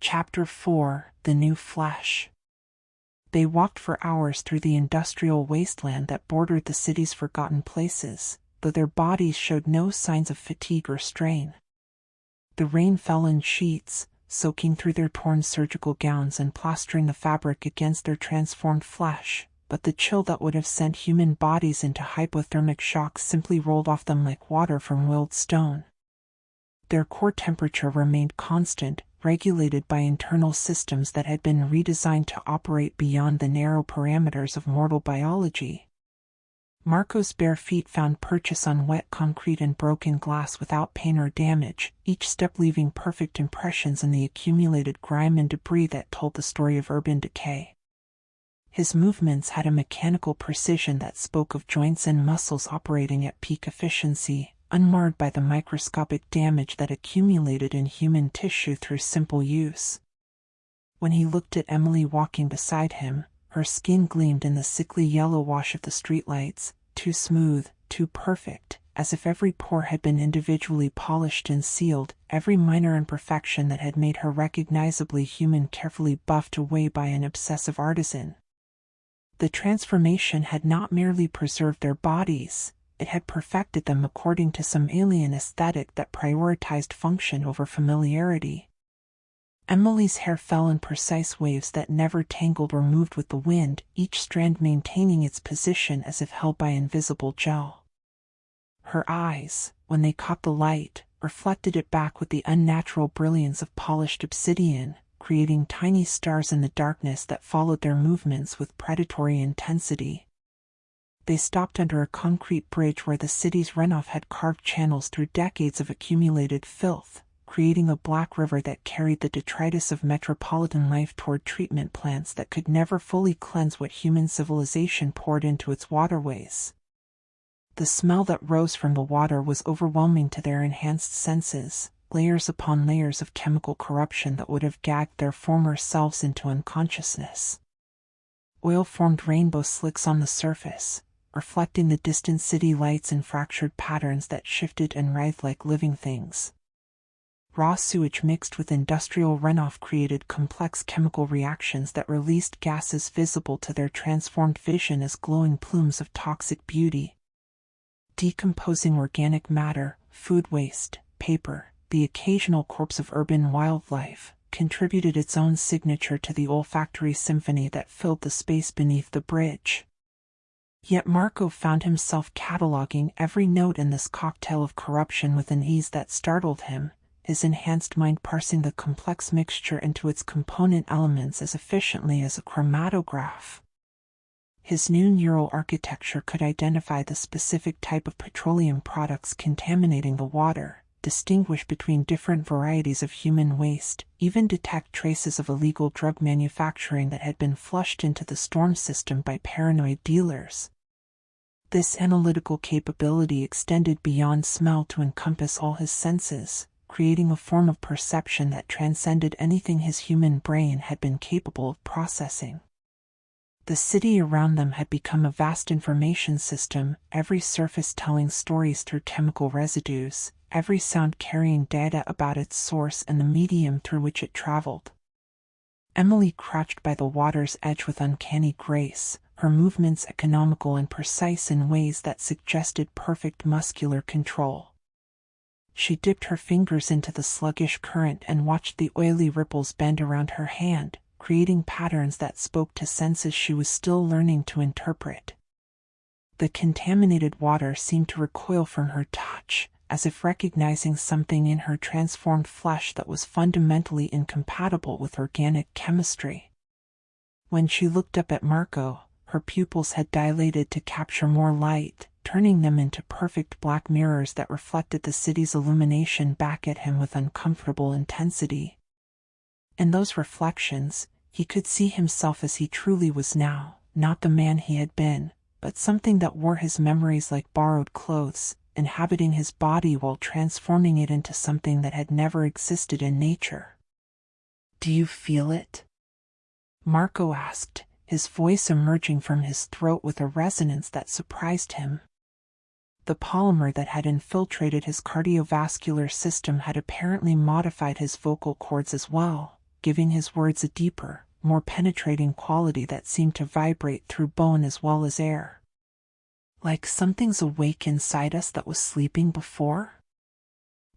Chapter 4: The New Flesh. They walked for hours through the industrial wasteland that bordered the city's forgotten places, though their bodies showed no signs of fatigue or strain. The rain fell in sheets, soaking through their torn surgical gowns and plastering the fabric against their transformed flesh, but the chill that would have sent human bodies into hypothermic shock simply rolled off them like water from willed stone. Their core temperature remained constant, regulated by internal systems that had been redesigned to operate beyond the narrow parameters of mortal biology. Marco's bare feet found purchase on wet concrete and broken glass without pain or damage, each step leaving perfect impressions in the accumulated grime and debris that told the story of urban decay. His movements had a mechanical precision that spoke of joints and muscles operating at peak efficiency, unmarred by the microscopic damage that accumulated in human tissue through simple use. When he looked at Emily walking beside him, her skin gleamed in the sickly yellow wash of the streetlights, too smooth, too perfect, as if every pore had been individually polished and sealed, every minor imperfection that had made her recognizably human carefully buffed away by an obsessive artisan. The transformation had not merely preserved their bodies, it had perfected them according to some alien aesthetic that prioritized function over familiarity. Emily's hair fell in precise waves that never tangled or moved with the wind, each strand maintaining its position as if held by invisible gel. Her eyes, when they caught the light, reflected it back with the unnatural brilliance of polished obsidian, creating tiny stars in the darkness that followed their movements with predatory intensity. They stopped under a concrete bridge where the city's runoff had carved channels through decades of accumulated filth, creating a black river that carried the detritus of metropolitan life toward treatment plants that could never fully cleanse what human civilization poured into its waterways. The smell that rose from the water was overwhelming to their enhanced senses, layers upon layers of chemical corruption that would have gagged their former selves into unconsciousness. Oil formed rainbow slicks on the surface, reflecting the distant city lights in fractured patterns that shifted and writhed like living things. Raw sewage mixed with industrial runoff created complex chemical reactions that released gases visible to their transformed vision as glowing plumes of toxic beauty. Decomposing organic matter, food waste, paper, the occasional corpse of urban wildlife, contributed its own signature to the olfactory symphony that filled the space beneath the bridge. Yet Marco found himself cataloging every note in this cocktail of corruption with an ease that startled him, his enhanced mind parsing the complex mixture into its component elements as efficiently as a chromatograph. His new neural architecture could identify the specific type of petroleum products contaminating the water, distinguish between different varieties of human waste, even detect traces of illegal drug manufacturing that had been flushed into the storm system by paranoid dealers. This analytical capability extended beyond smell to encompass all his senses, creating a form of perception that transcended anything his human brain had been capable of processing. The city around them had become a vast information system, every surface telling stories through chemical residues, every sound carrying data about its source and the medium through which it traveled. Emily crouched by the water's edge with uncanny grace, her movements economical and precise in ways that suggested perfect muscular control. She dipped her fingers into the sluggish current and watched the oily ripples bend around her hand, creating patterns that spoke to senses she was still learning to interpret. The contaminated water seemed to recoil from her touch, as if recognizing something in her transformed flesh that was fundamentally incompatible with organic chemistry. When she looked up at Marco, her pupils had dilated to capture more light, turning them into perfect black mirrors that reflected the city's illumination back at him with uncomfortable intensity. In those reflections, he could see himself as he truly was now, not the man he had been, but something that wore his memories like borrowed clothes, inhabiting his body while transforming it into something that had never existed in nature. "Do you feel it?" Marco asked, his voice emerging from his throat with a resonance that surprised him. The polymer that had infiltrated his cardiovascular system had apparently modified his vocal cords as well, giving his words a deeper, more penetrating quality that seemed to vibrate through bone as well as air. Like something's awake inside us that was sleeping before?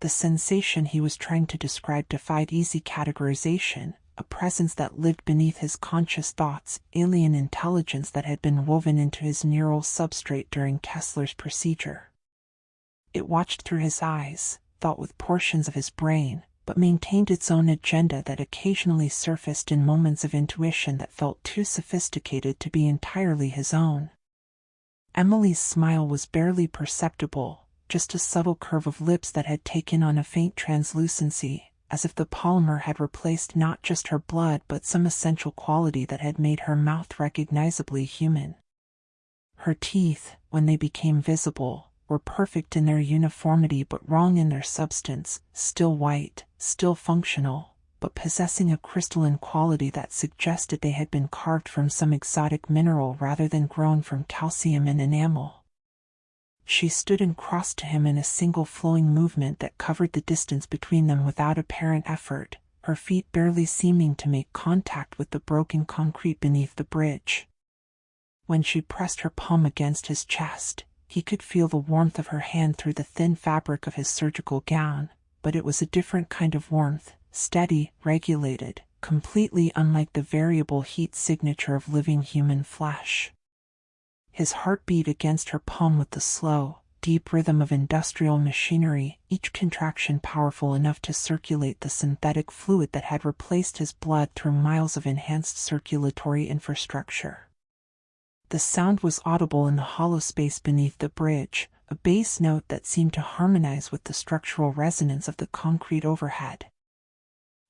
The sensation he was trying to describe defied easy categorization, a presence that lived beneath his conscious thoughts, alien intelligence that had been woven into his neural substrate during Kessler's procedure. It watched through his eyes, thought with portions of his brain, but maintained its own agenda that occasionally surfaced in moments of intuition that felt too sophisticated to be entirely his own. Emily's smile was barely perceptible, just a subtle curve of lips that had taken on a faint translucency, as if the polymer had replaced not just her blood but some essential quality that had made her mouth recognizably human. Her teeth, when they became visible, were perfect in their uniformity but wrong in their substance, still white, still functional, but possessing a crystalline quality that suggested they had been carved from some exotic mineral rather than grown from calcium and enamel. She stood and crossed to him in a single flowing movement that covered the distance between them without apparent effort, her feet barely seeming to make contact with the broken concrete beneath the bridge. When she pressed her palm against his chest, he could feel the warmth of her hand through the thin fabric of his surgical gown, but it was a different kind of warmth, steady, regulated, completely unlike the variable heat signature of living human flesh. His heart beat against her palm with the slow, deep rhythm of industrial machinery, each contraction powerful enough to circulate the synthetic fluid that had replaced his blood through miles of enhanced circulatory infrastructure. The sound was audible in the hollow space beneath the bridge, a bass note that seemed to harmonize with the structural resonance of the concrete overhead.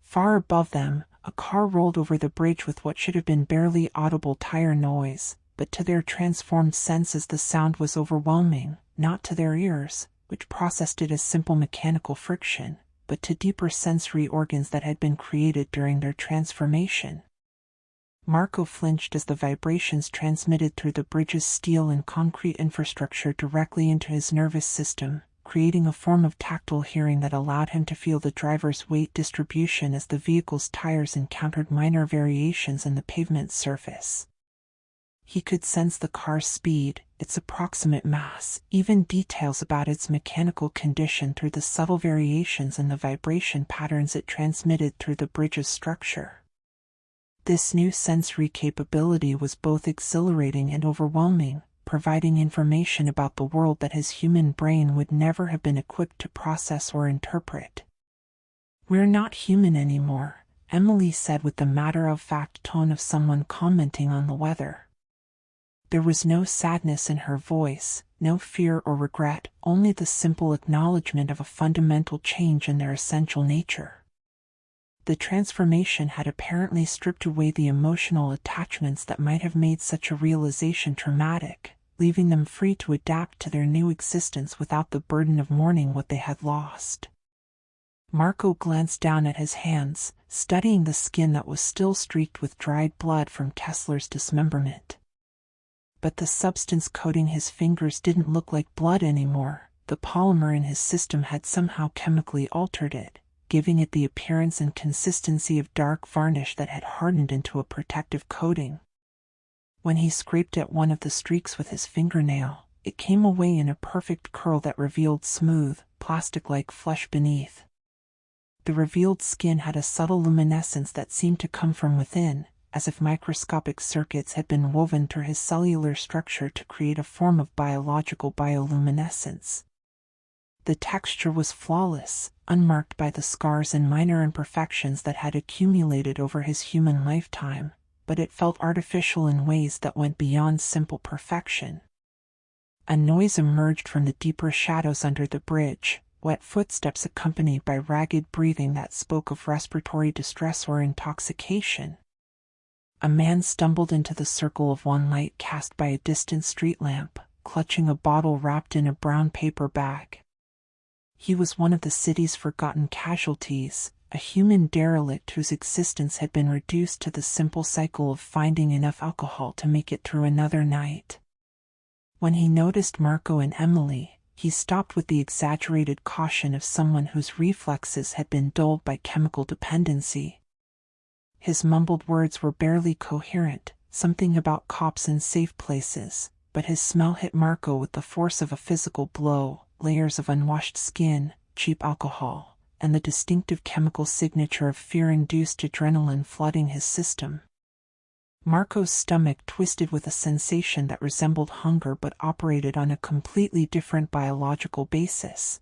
Far above them, a car rolled over the bridge with what should have been barely audible tire noise, but to their transformed senses the sound was overwhelming, not to their ears, which processed it as simple mechanical friction, but to deeper sensory organs that had been created during their transformation. Marco flinched as the vibrations transmitted through the bridge's steel and concrete infrastructure directly into his nervous system, creating a form of tactile hearing that allowed him to feel the driver's weight distribution as the vehicle's tires encountered minor variations in the pavement surface. He could sense the car's speed, its approximate mass, even details about its mechanical condition through the subtle variations in the vibration patterns it transmitted through the bridge's structure. This new sensory capability was both exhilarating and overwhelming, providing information about the world that his human brain would never have been equipped to process or interpret. "We're not human anymore," Emily said with the matter-of-fact tone of someone commenting on the weather. There was no sadness in her voice, no fear or regret, only the simple acknowledgement of a fundamental change in their essential nature. The transformation had apparently stripped away the emotional attachments that might have made such a realization traumatic, leaving them free to adapt to their new existence without the burden of mourning what they had lost. Marco glanced down at his hands, studying the skin that was still streaked with dried blood from Kessler's dismemberment. But the substance coating his fingers didn't look like blood anymore. The polymer in his system had somehow chemically altered it, giving it the appearance and consistency of dark varnish that had hardened into a protective coating. When he scraped at one of the streaks with his fingernail, it came away in a perfect curl that revealed smooth, plastic-like flesh beneath. The revealed skin had a subtle luminescence that seemed to come from within, as if microscopic circuits had been woven through his cellular structure to create a form of biological bioluminescence. The texture was flawless, unmarked by the scars and minor imperfections that had accumulated over his human lifetime, but it felt artificial in ways that went beyond simple perfection. A noise emerged from the deeper shadows under the bridge, wet footsteps accompanied by ragged breathing that spoke of respiratory distress or intoxication. A man stumbled into the circle of one light cast by a distant street lamp, clutching a bottle wrapped in a brown paper bag. He was one of the city's forgotten casualties, a human derelict whose existence had been reduced to the simple cycle of finding enough alcohol to make it through another night. When he noticed Marco and Emily, he stopped with the exaggerated caution of someone whose reflexes had been dulled by chemical dependency. His mumbled words were barely coherent, something about cops in safe places, but his smell hit Marco with the force of a physical blow, layers of unwashed skin, cheap alcohol, and the distinctive chemical signature of fear-induced adrenaline flooding his system. Marco's stomach twisted with a sensation that resembled hunger but operated on a completely different biological basis.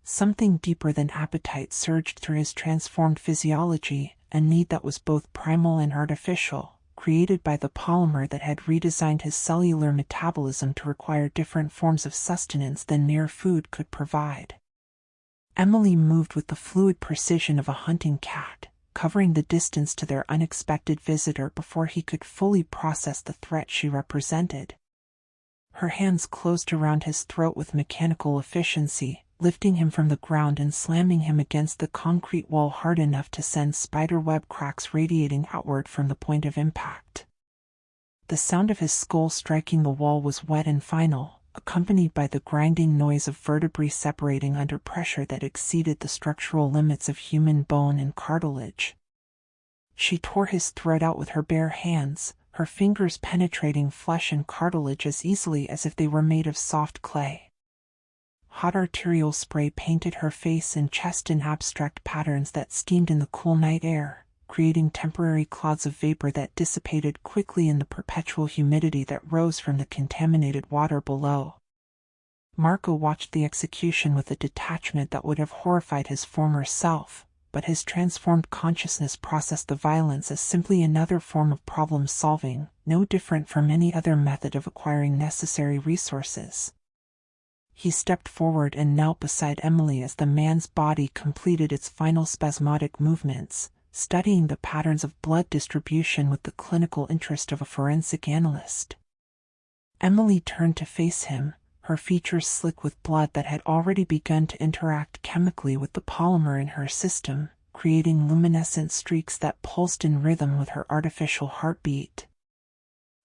Something deeper than appetite surged through his transformed physiology, a need that was both primal and artificial, created by the polymer that had redesigned his cellular metabolism to require different forms of sustenance than mere food could provide. Emily moved with the fluid precision of a hunting cat, covering the distance to their unexpected visitor before he could fully process the threat she represented. Her hands closed around his throat with mechanical efficiency, lifting him from the ground and slamming him against the concrete wall hard enough to send spiderweb cracks radiating outward from the point of impact. The sound of his skull striking the wall was wet and final, accompanied by the grinding noise of vertebrae separating under pressure that exceeded the structural limits of human bone and cartilage. She tore his throat out with her bare hands, her fingers penetrating flesh and cartilage as easily as if they were made of soft clay. Hot arterial spray painted her face and chest in abstract patterns that steamed in the cool night air, creating temporary clouds of vapor that dissipated quickly in the perpetual humidity that rose from the contaminated water below. Marco watched the execution with a detachment that would have horrified his former self, but his transformed consciousness processed the violence as simply another form of problem-solving, no different from any other method of acquiring necessary resources. He stepped forward and knelt beside Emily as the man's body completed its final spasmodic movements, studying the patterns of blood distribution with the clinical interest of a forensic analyst. Emily turned to face him, her features slick with blood that had already begun to interact chemically with the polymer in her system, creating luminescent streaks that pulsed in rhythm with her artificial heartbeat.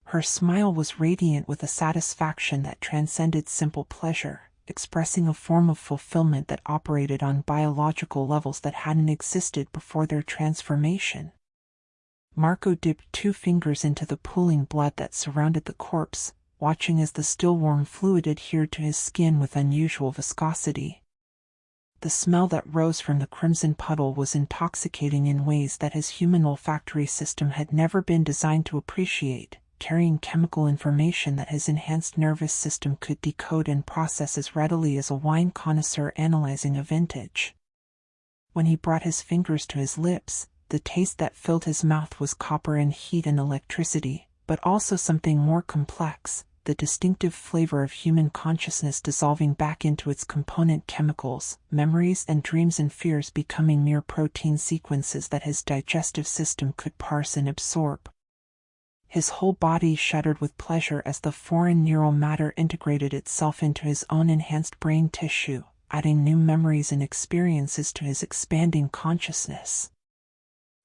Her smile was radiant with a satisfaction that transcended simple pleasure, expressing a form of fulfillment that operated on biological levels that hadn't existed before their transformation. Marco dipped 2 fingers into the pooling blood that surrounded the corpse, watching as the still-warm fluid adhered to his skin with unusual viscosity. The smell that rose from the crimson puddle was intoxicating in ways that his human olfactory system had never been designed to appreciate, carrying chemical information that his enhanced nervous system could decode and process as readily as a wine connoisseur analyzing a vintage. When he brought his fingers to his lips, the taste that filled his mouth was copper and heat and electricity, but also something more complex, the distinctive flavor of human consciousness dissolving back into its component chemicals, memories and dreams and fears becoming mere protein sequences that his digestive system could parse and absorb. His whole body shuddered with pleasure as the foreign neural matter integrated itself into his own enhanced brain tissue, adding new memories and experiences to his expanding consciousness.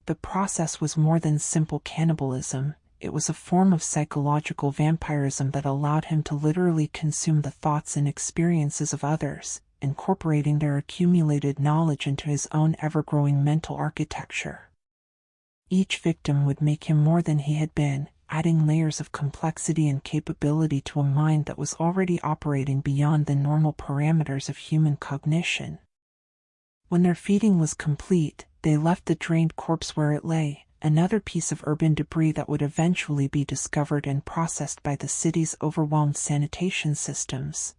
The process was more than simple cannibalism. It was a form of psychological vampirism that allowed him to literally consume the thoughts and experiences of others, incorporating their accumulated knowledge into his own ever-growing mental architecture. Each victim would make him more than he had been, adding layers of complexity and capability to a mind that was already operating beyond the normal parameters of human cognition. When their feeding was complete, they left the drained corpse where it lay, another piece of urban debris that would eventually be discovered and processed by the city's overwhelmed sanitation systems.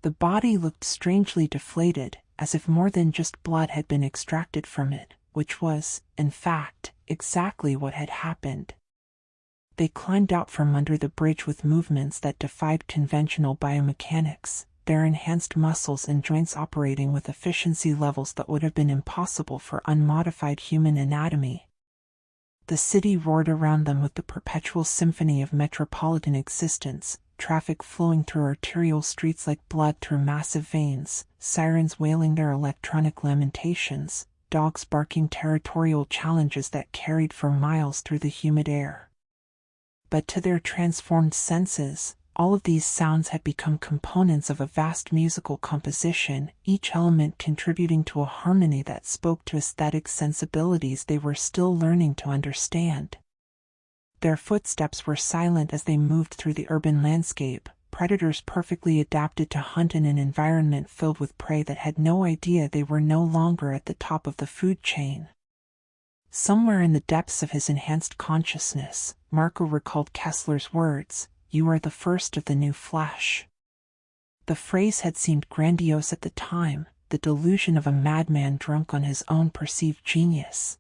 The body looked strangely deflated, as if more than just blood had been extracted from it, which was, in fact, exactly what had happened. They climbed out from under the bridge with movements that defied conventional biomechanics, their enhanced muscles and joints operating with efficiency levels that would have been impossible for unmodified human anatomy. The city roared around them with the perpetual symphony of metropolitan existence, traffic flowing through arterial streets like blood through massive veins, sirens wailing their electronic lamentations, dogs barking territorial challenges that carried for miles through the humid air. But to their transformed senses, All of these sounds had become components of a vast musical composition, each element contributing to a harmony that spoke to aesthetic sensibilities they were still learning to understand. Their footsteps were silent as they moved through the urban landscape, predators perfectly adapted to hunt in an environment filled with prey that had no idea they were no longer at the top of the food chain. Somewhere in the depths of his enhanced consciousness, Marco recalled Kessler's words, "You are the first of the new flesh." The phrase had seemed grandiose at the time, the delusion of a madman drunk on his own perceived genius.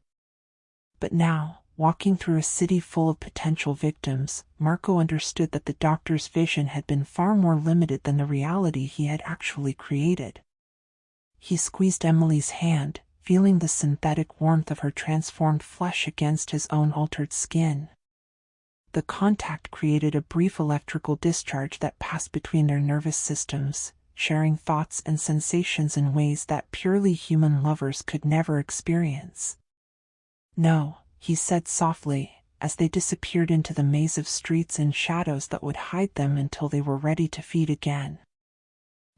But now, walking through a city full of potential victims, Marco understood that the doctor's vision had been far more limited than the reality he had actually created. He squeezed Emily's hand, feeling the synthetic warmth of her transformed flesh against his own altered skin. The contact created a brief electrical discharge that passed between their nervous systems, sharing thoughts and sensations in ways that purely human lovers could never experience. "No," he said softly, as they disappeared into the maze of streets and shadows that would hide them until they were ready to feed again.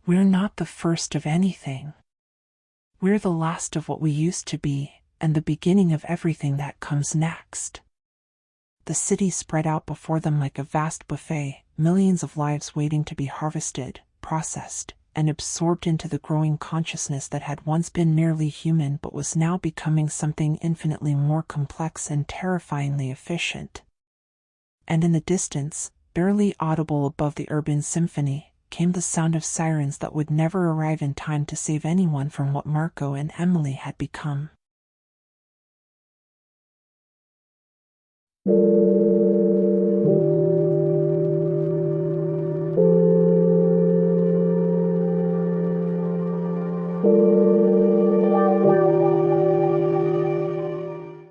"We're not the first of anything. We're the last of what we used to be, and the beginning of everything that comes next." The city spread out before them like a vast buffet, millions of lives waiting to be harvested, processed, and absorbed into the growing consciousness that had once been merely human but was now becoming something infinitely more complex and terrifyingly efficient. And in the distance, barely audible above the urban symphony, came the sound of sirens that would never arrive in time to save anyone from what Marco and Emily had become.